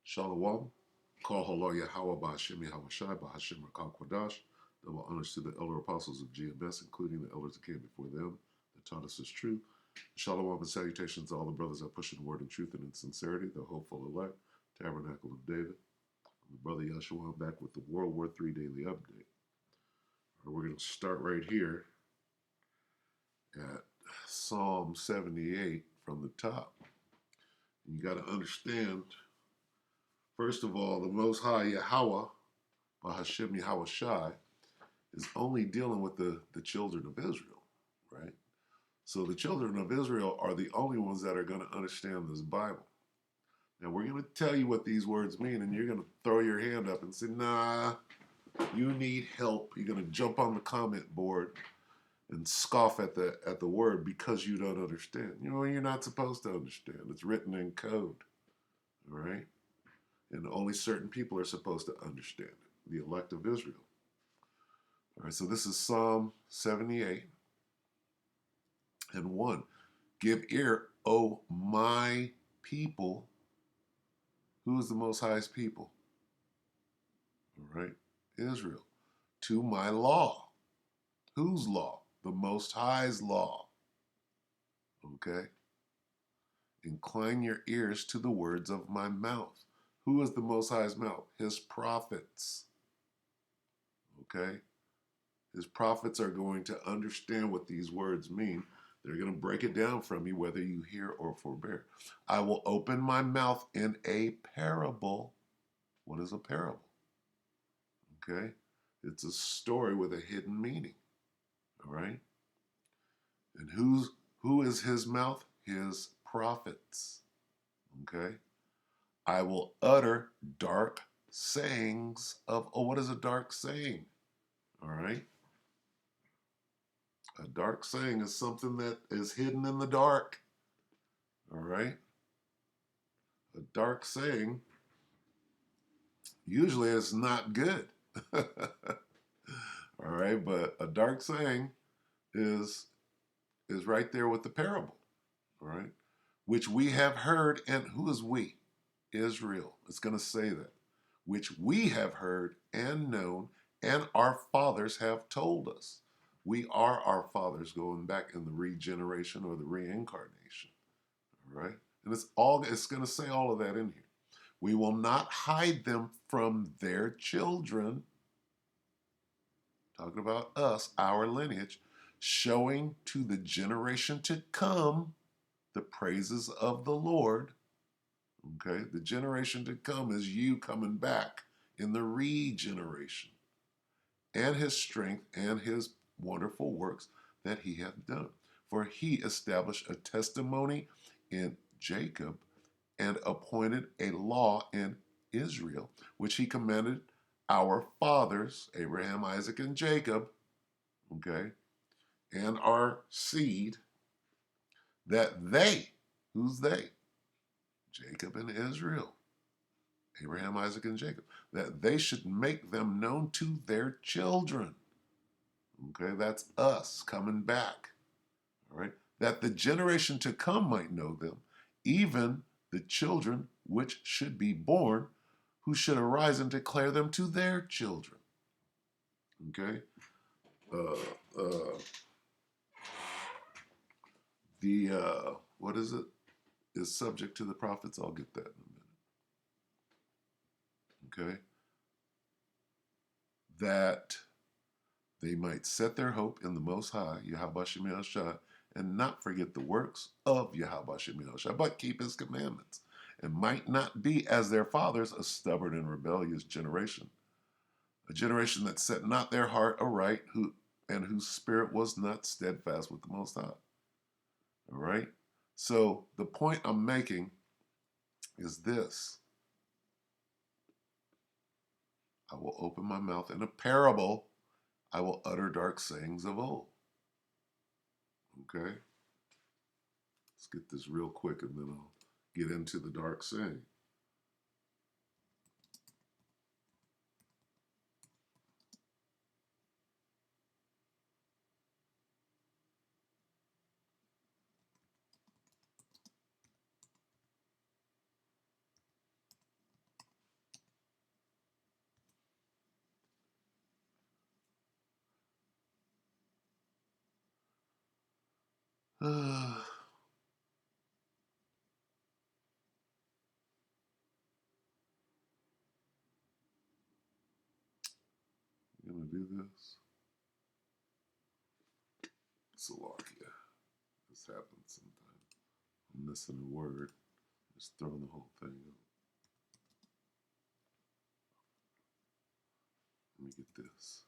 Shalom. Call Halo Yahweh Ba'Hashem Yahweh Shai Ba'Hashem Rakal Kwadash. Double honors to the elder apostles of GMS, including the elders that came before them, that taught us is true. Shalom and salutations to all the brothers that push in word and truth and in sincerity, the hopeful elect, Tabernacle of David. I'm Brother Yeshua. I'm back with the WW3 Daily Update. We're going to start right here at Psalm 78 from the top. And you got to understand, first of all, the Most High Yahweh, Ba'Hashem Yahweh Shai, is only dealing with the children of Israel, right? So the children of Israel are the only ones that are going to understand this Bible. Now, we're going to tell you what these words mean, and you're going to throw your hand up and say, nah, you need help. You're going to jump on the comment board and scoff at the word because you don't understand. You know, you're not supposed to understand. It's written in code, all right? And only certain people are supposed to understand it, the elect of Israel. All right, so this is Psalm 78 and 1. Give ear, O my people. Who is the Most High's people? All right, Israel. To my law. Whose law? The Most High's law. Okay? Incline your ears to the words of my mouth. Who is the Most High's mouth? His prophets. Okay? His prophets are going to understand what these words mean. They're going to break it down from you, whether you hear or forbear. I will open my mouth in a parable. What is a parable? Okay? It's a story with a hidden meaning. All right? And who is his mouth? His prophets. Okay? I will utter dark sayings of, what is a dark saying? All right? A dark saying is something that is hidden in the dark. All right? A dark saying usually is not good. All right? But a dark saying is right there with the parable. All right? Which we have heard, and who is we? Israel. It's going to say that. Which we have heard and known, and our fathers have told us. We are our fathers going back in the regeneration or the reincarnation. All right? And it's going to say all of that in here. We will not hide them from their children. Talking about us, our lineage, showing to the generation to come the praises of the Lord. Okay? The generation to come is you coming back in the regeneration, and his strength and his wonderful works that he hath done. For he established a testimony in Jacob and appointed a law in Israel, which he commanded our fathers, Abraham, Isaac, and Jacob, okay, and our seed, that they, who's they? Jacob and Israel, Abraham, Isaac, and Jacob, that they should make them known to their children. Okay, that's us coming back. All right, that the generation to come might know them, even the children which should be born, who should arise and declare them to their children. Okay, the what is it? Is subject to the prophets. I'll get that in a minute. Okay, that they might set their hope in the Most High, Yahweh Shem Shai, and not forget the works of Yahweh Shem Shai, but keep his commandments, and might not be as their fathers, a stubborn and rebellious generation, a generation that set not their heart aright, and whose spirit was not steadfast with the Most High. All right? So the point I'm making is this. I will open my mouth in a parable. I will utter dark sayings of old. Okay? Let's get this real quick and then I'll get into the dark saying. Uh, you gonna do this? Slovakia. This happens sometimes. I'm missing a word. Just throwing the whole thing out. Let me get this.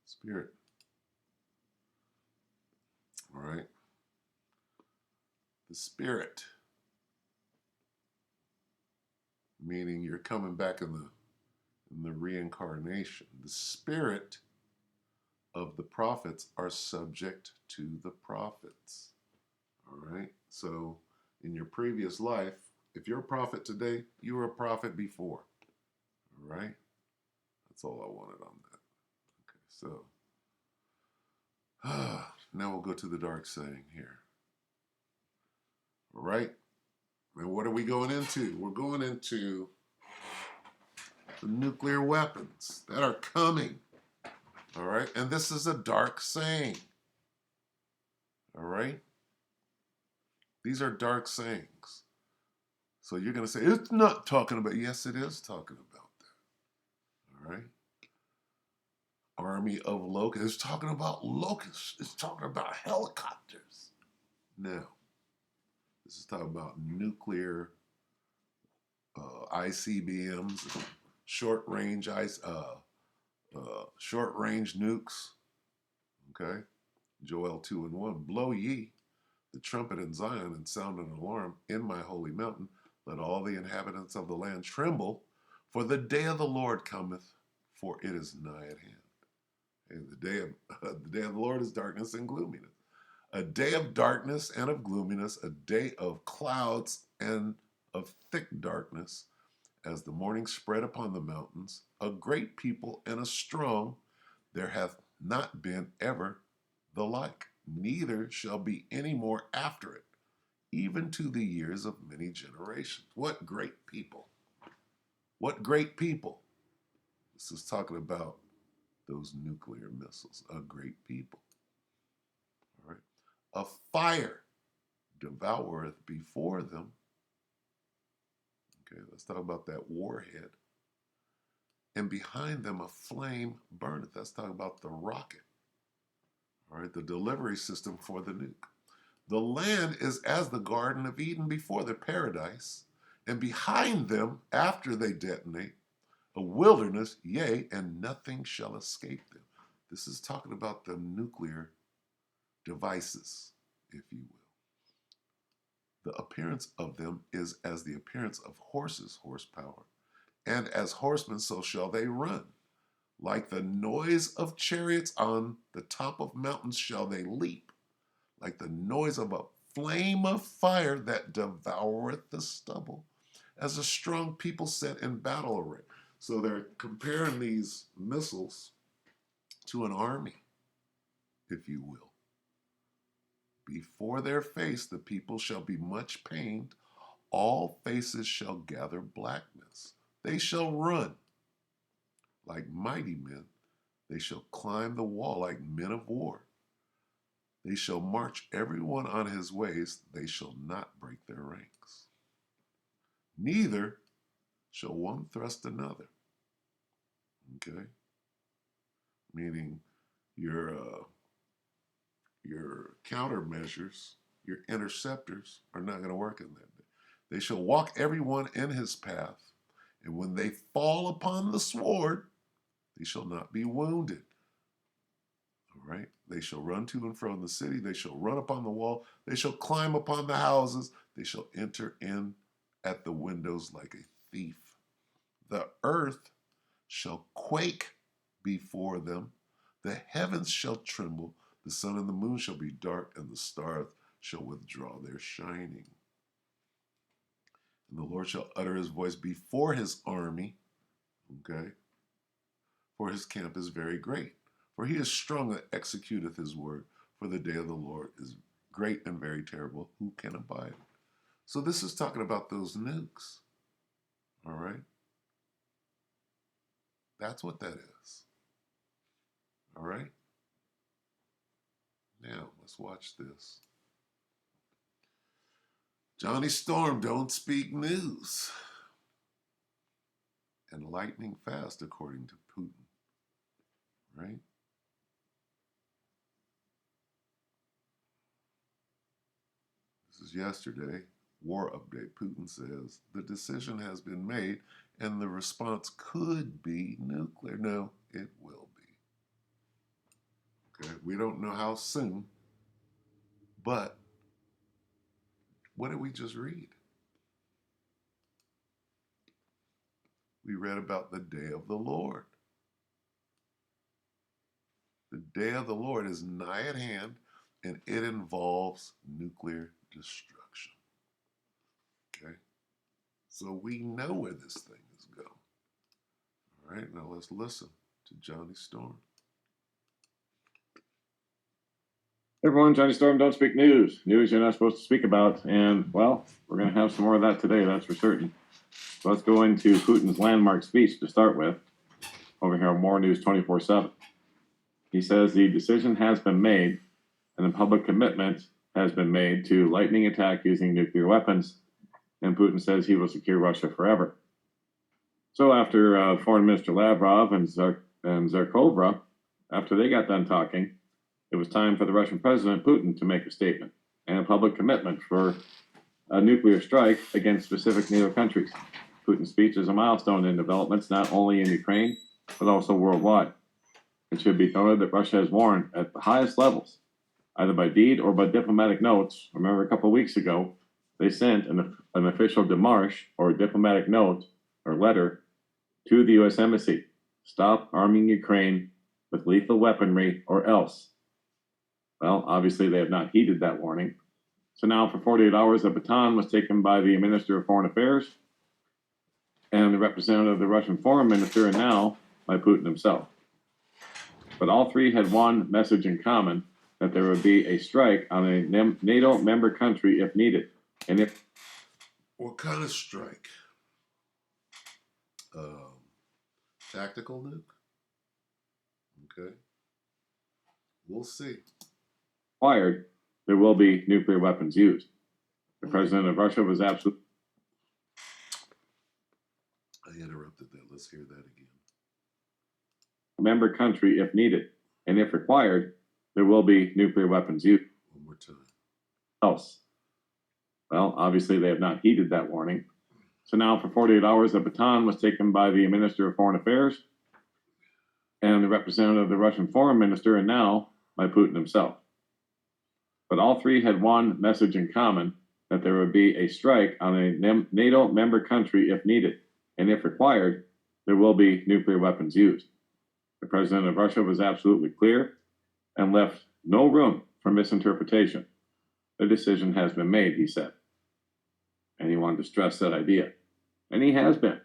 Spirit. All right. The spirit, meaning you're coming back in the reincarnation. The spirit of the prophets are subject to the prophets. All right. So in your previous life, if you're a prophet today, you were a prophet before. All right. That's all I wanted on that. Okay. So now we'll go to the dark saying here. All right. And what are we going into? We're going into the nuclear weapons that are coming. All right. And this is a dark saying. All right. These are dark sayings. So you're going to say, it's not talking about, yes, it is talking about that. All right. Army of locusts. It's talking about locusts. It's talking about helicopters. Now, this is talking about nuclear ICBMs, short range short range nukes. Okay, Joel 2:1. Blow ye the trumpet in Zion and sound an alarm in my holy mountain. Let all the inhabitants of the land tremble, for the day of the Lord cometh, for it is nigh at hand. And the day of the Lord is darkness and gloominess. A day of darkness and of gloominess, a day of clouds and of thick darkness, as the morning spread upon the mountains, a great people and a strong, there hath not been ever the like, neither shall be any more after it, even to the years of many generations. What great people! What great people! This is talking about those nuclear missiles, a great people. All right. A fire devoureth before them. Okay, let's talk about that warhead. And behind them a flame burneth. That's talking about the rocket. All right, the delivery system for the nuke. The land is as the Garden of Eden before the paradise, and behind them, after they detonate, a wilderness, yea, and nothing shall escape them. This is talking about the nuclear devices, if you will. The appearance of them is as the appearance of horses' horsepower, and as horsemen so shall they run. Like the noise of chariots on the top of mountains shall they leap, like the noise of a flame of fire that devoureth the stubble, as a strong people set in battle array. So they're comparing these missiles to an army, if you will. Before their face the people shall be much pained, all faces shall gather blackness. They shall run like mighty men. They shall climb the wall like men of war. They shall march every one on his ways. They shall not break their ranks. Neither shall one thrust another. Okay? Meaning your countermeasures, your interceptors are not going to work in that day. They shall walk every one in his path, and when they fall upon the sword, they shall not be wounded. All right? They shall run to and fro in the city. They shall run upon the wall. They shall climb upon the houses. They shall enter in at the windows like a thief. The earth shall quake before them. The heavens shall tremble. The sun and the moon shall be dark, and the stars shall withdraw their shining. And the Lord shall utter his voice before his army, okay? For his camp is very great. For he is strong that executeth his word. For the day of the Lord is great and very terrible. Who can abide? So this is talking about those nukes. All right? That's what that is. All right? Now, let's watch this. Johnny Storm don't speak news. And lightning fast, according to Putin. Right? This is yesterday. War update. Putin says the decision has been made and the response could be nuclear. No, it will be. Okay, we don't know how soon, but what did we just read? We read about the day of the Lord. The day of the Lord is nigh at hand, and it involves nuclear destruction. Okay? So we know where this thing is going. All right, now let's listen to Johnny Storm. Everyone, Johnny Storm, don't speak news. News you're not supposed to speak about. And, well, we're going to have some more of that today, that's for certain. So let's go into Putin's landmark speech to start with. Over here on More News 24/7. He says the decision has been made and the public commitment has been made to lightning attack using nuclear weapons. And Putin says he will secure Russia forever. So after Foreign Minister Lavrov and Zarkova, after they got done talking, it was time for the Russian President Putin to make a statement and a public commitment for a nuclear strike against specific NATO countries. Putin's speech is a milestone in developments not only in Ukraine, but also worldwide. It should be noted that Russia has warned at the highest levels, either by deed or by diplomatic notes. Remember a couple of weeks ago, they sent an official démarche or a diplomatic note or letter to the U.S. Embassy. Stop arming Ukraine with lethal weaponry or else. Well, obviously they have not heeded that warning. So now for 48 hours, the baton was taken by the Minister of Foreign Affairs and the representative of the Russian Foreign Minister, and now by Putin himself. But all three had one message in common, that there would be a strike on a NATO member country if needed. And if what kind of strike? Tactical nuke? Okay. We'll see. Required, there will be nuclear weapons used. The president of Russia was absolutely... I interrupted that. Let's hear that again. Member country if needed. And if required, there will be nuclear weapons used. One more time. Else. Well, obviously they have not heeded that warning. So now for 48 hours, the baton was taken by the Minister of Foreign Affairs and the representative of the Russian Foreign Minister, and now by Putin himself. But all three had one message in common, that there would be a strike on a NATO member country if needed. And if required, there will be nuclear weapons used. The president of Russia was absolutely clear and left no room for misinterpretation. The decision has been made, he said. And he wanted to stress that idea. And he has been.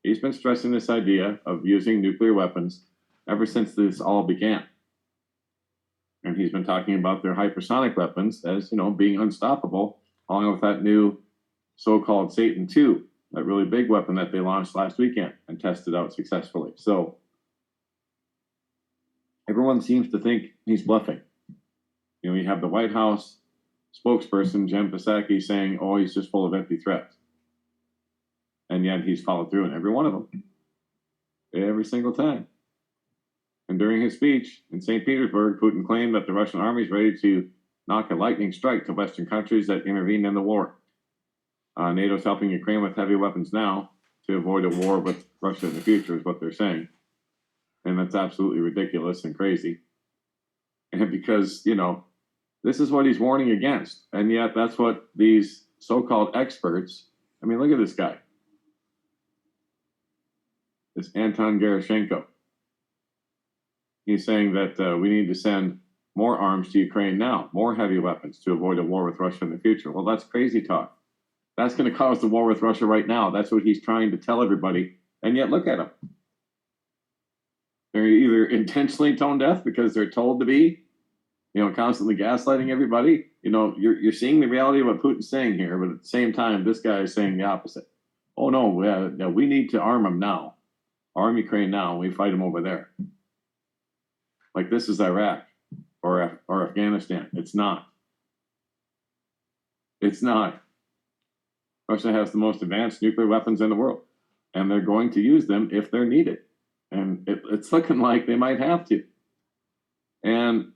He's been stressing this idea of using nuclear weapons ever since this all began. And he's been talking about their hypersonic weapons as, being unstoppable, along with that new so-called Satan II, that really big weapon that they launched last weekend and tested out successfully. So everyone seems to think he's bluffing. You have the White House spokesperson, Jen Psaki, saying, oh, he's just full of empty threats. And yet he's followed through on every one of them, every single time. And during his speech in St. Petersburg, Putin claimed that the Russian army is ready to knock a lightning strike to Western countries that intervened in the war. NATO's helping Ukraine with heavy weapons now to avoid a war with Russia in the future, is what they're saying. And that's absolutely ridiculous and crazy. And because, this is what he's warning against. And yet that's what these so-called experts, look at this guy. This Anton Gerashenko. He's saying that we need to send more arms to Ukraine now, more heavy weapons to avoid a war with Russia in the future. Well, that's crazy talk. That's going to cause the war with Russia right now. That's what he's trying to tell everybody. And yet, look at them. They're either intentionally tone deaf because they're told to be, constantly gaslighting everybody. You're seeing the reality of what Putin's saying here, but at the same time, this guy is saying the opposite. Oh, no, we need to arm them now. Arm Ukraine now. We fight them over there. Like this is Iraq or Afghanistan. It's not. It's not. Russia has the most advanced nuclear weapons in the world, and they're going to use them if they're needed. And it's looking like they might have to. And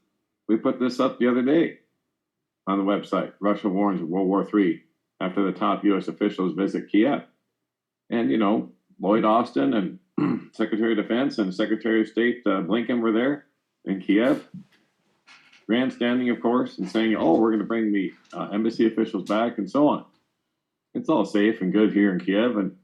we put this up the other day on the website. Russia warns of World War III after the top U.S. officials visit Kiev. And, Lloyd Austin and Secretary of Defense and Secretary of State Blinken were there in Kiev, grandstanding, of course, and saying, we're going to bring the embassy officials back and so on. It's all safe and good here in Kiev, and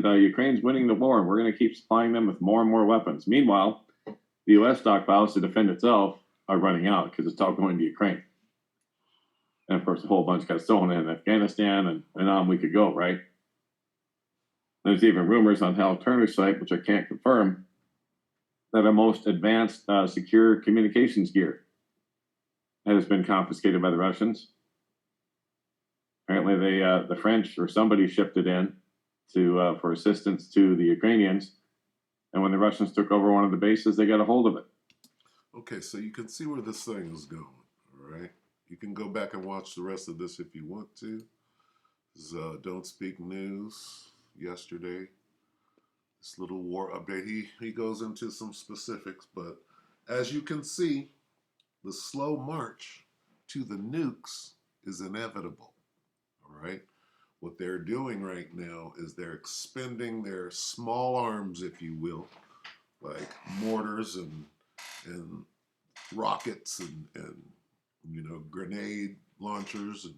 Ukraine's winning the war, and we're going to keep supplying them with more and more weapons. Meanwhile, the U.S. stockpiles to defend itself are running out because it's all going to Ukraine. And, of course, a whole bunch got stolen in Afghanistan, and on we could go, right? There's even rumors on Hal Turner's site, which I can't confirm, that our most advanced secure communications gear has been confiscated by the Russians. Apparently, the French or somebody shipped it in for assistance to the Ukrainians, and when the Russians took over one of the bases, they got a hold of it. Okay, so you can see where this thing is going. All right, you can go back and watch the rest of this if you want to. This is Don't Speak News yesterday. This little war update. He goes into some specifics, but as you can see, the slow march to the nukes is inevitable. All right. What they're doing right now is they're expending their small arms, if you will, like mortars and rockets and grenade launchers and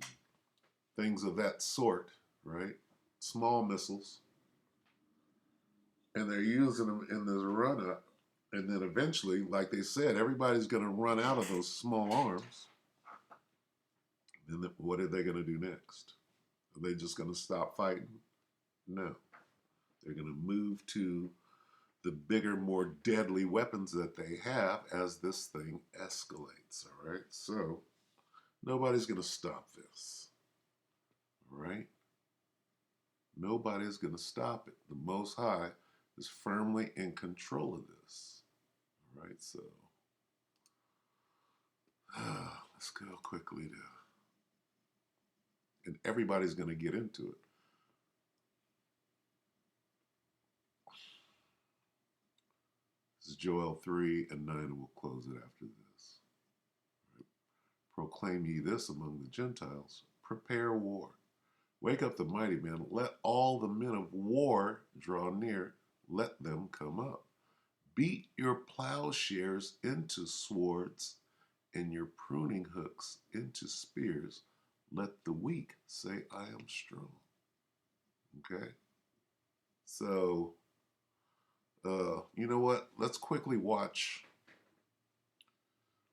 things of that sort, right? Small missiles. And they're using them in this run up. And then eventually, like they said, everybody's going to run out of those small arms. And then what are they going to do next? Are they just going to stop fighting? No. They're going to move to the bigger, more deadly weapons that they have as this thing escalates, all right? So nobody's going to stop this, all right? Nobody's going to stop it. The Most High is firmly in control of this, all right? So let's go quickly to, and everybody's going to get into it. This is Joel 3 and 9, and we'll close it after this. Right. Proclaim ye this among the Gentiles, prepare war. Wake up the mighty men, let all the men of war draw near, let them come up. Beat your plowshares into swords, and your pruning hooks into spears. Let the weak say, I am strong. Okay? So, you know what? Let's quickly watch.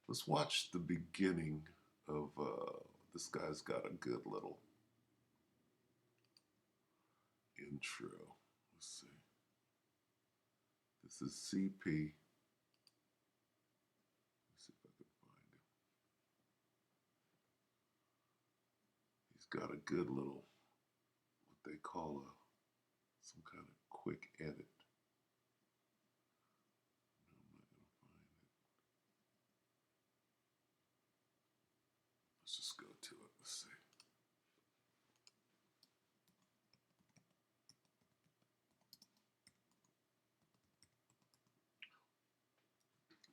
Let's watch the beginning of, this guy's got a good little intro. Let's see. This is CP. Let's see if I can find him. He's got a good little, what they call some kind of quick edit. Let's just go to it. Let's see.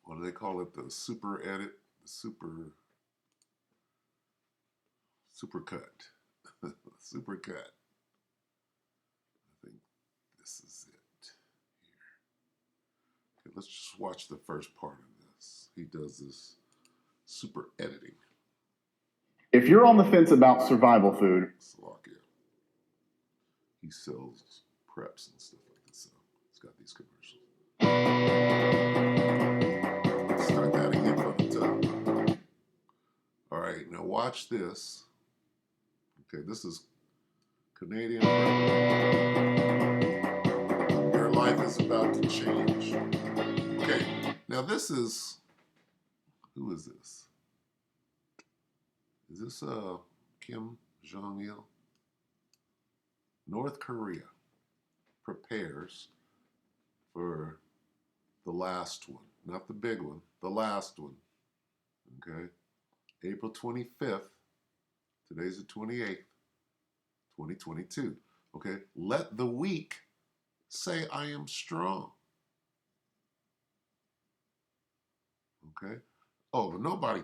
What do they call it? The super edit? The super cut. Super cut. I think this is it here. Okay, let's just watch the first part of this. He does this super editing. If you're on the fence about survival food, Slovakia. He sells preps and stuff like this. So he's got these commercials. Let's start that again from the top. right, now watch this. Okay, this is Canadian. Your life is about to change. Okay, now this is, who is this? Is this Kim Jong-il? North Korea prepares for the last one, not the big one, the last one. Okay, April 25th. Today's the 28th, 2022. Okay, let the weak say I am strong. Okay. Oh, nobody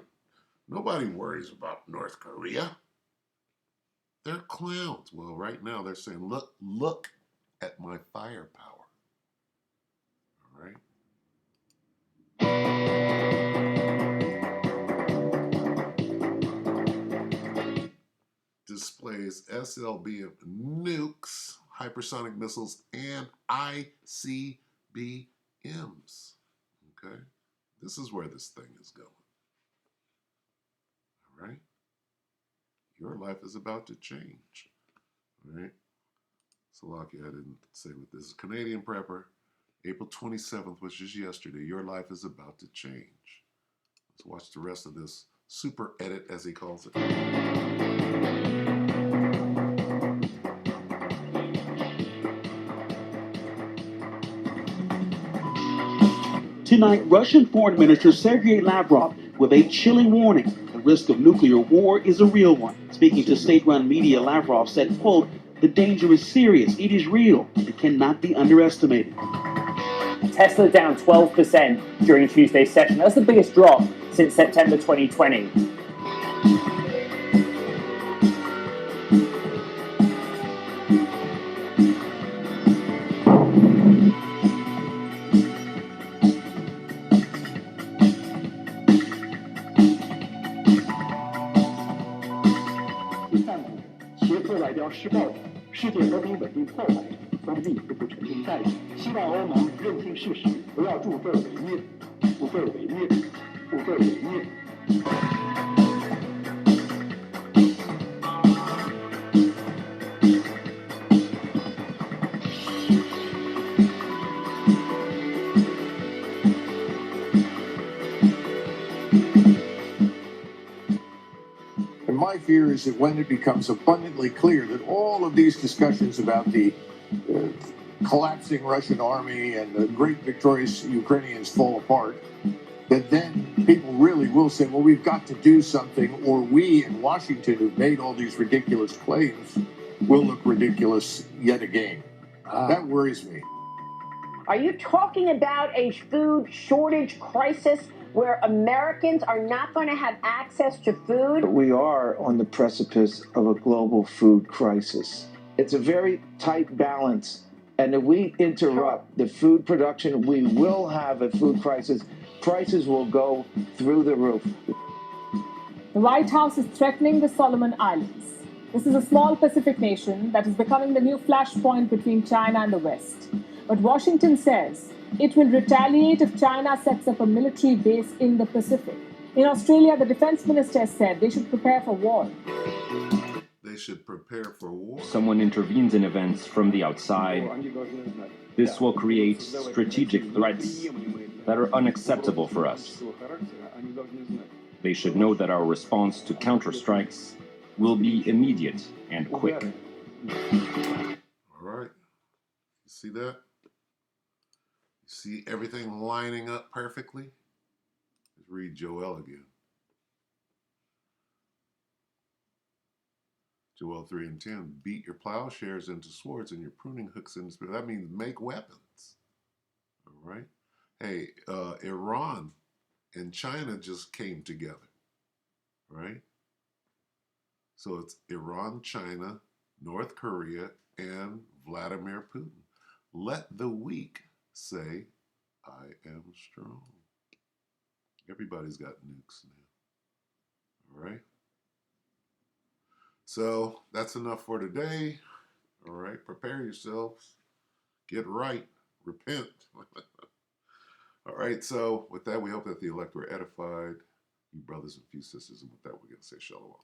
worries about North Korea. They're clowns. Well, right now they're saying, look at my firepower. All right. Displays SLB nukes, hypersonic missiles, and ICBMs. Okay. This is where this thing is going. All right. Your life is about to change. All right. Slovakia, I didn't say what this is. Canadian prepper, April 27th, which is yesterday. Your life is about to change. Let's watch the rest of this super edit, as he calls it. Tonight, Russian Foreign Minister Sergei Lavrov with a chilling warning. The risk of nuclear war is a real one. Speaking to state-run media, Lavrov said, quote, "The danger is serious. It is real. It cannot be underestimated." Tesla down 12% during Tuesday's session. That's the biggest drop since September 2020. And my fear is that when it becomes abundantly clear that all of these discussions about the collapsing Russian army and the great victorious Ukrainians fall apart, that then people really will say, well, we've got to do something, or we in Washington, who've made all these ridiculous claims, will look ridiculous yet again. That worries me. Are you talking about a food shortage crisis where Americans are not going to have access to food? We are on the precipice of a global food crisis. It's a very tight balance. And if we interrupt the food production, we will have a food crisis. Prices will go through the roof. The White House is threatening the Solomon Islands. This is a small Pacific nation that is becoming the new flashpoint between China and the West. But Washington says it will retaliate if China sets up a military base in the Pacific. In Australia, the defense minister said they should prepare for war. They should prepare for war. Someone intervenes in events from the outside. This will create strategic threats that are unacceptable for us. They should know that our response to counterstrikes will be immediate and quick. All right. You see that? You see everything lining up perfectly? Let's read Joel again. Joel 3 and 10. Beat your plowshares into swords and your pruning hooks into spears. That means make weapons. All right. Hey, Iran and China just came together. Right? So it's Iran, China, North Korea, and Vladimir Putin. Let the weak say, I am strong. Everybody's got nukes now. All right? So that's enough for today. All right? Prepare yourselves. Get right. Repent. All right, so with that, we hope that the elect were edified. few brothers and a few sisters. And with that, we're going to say shalom.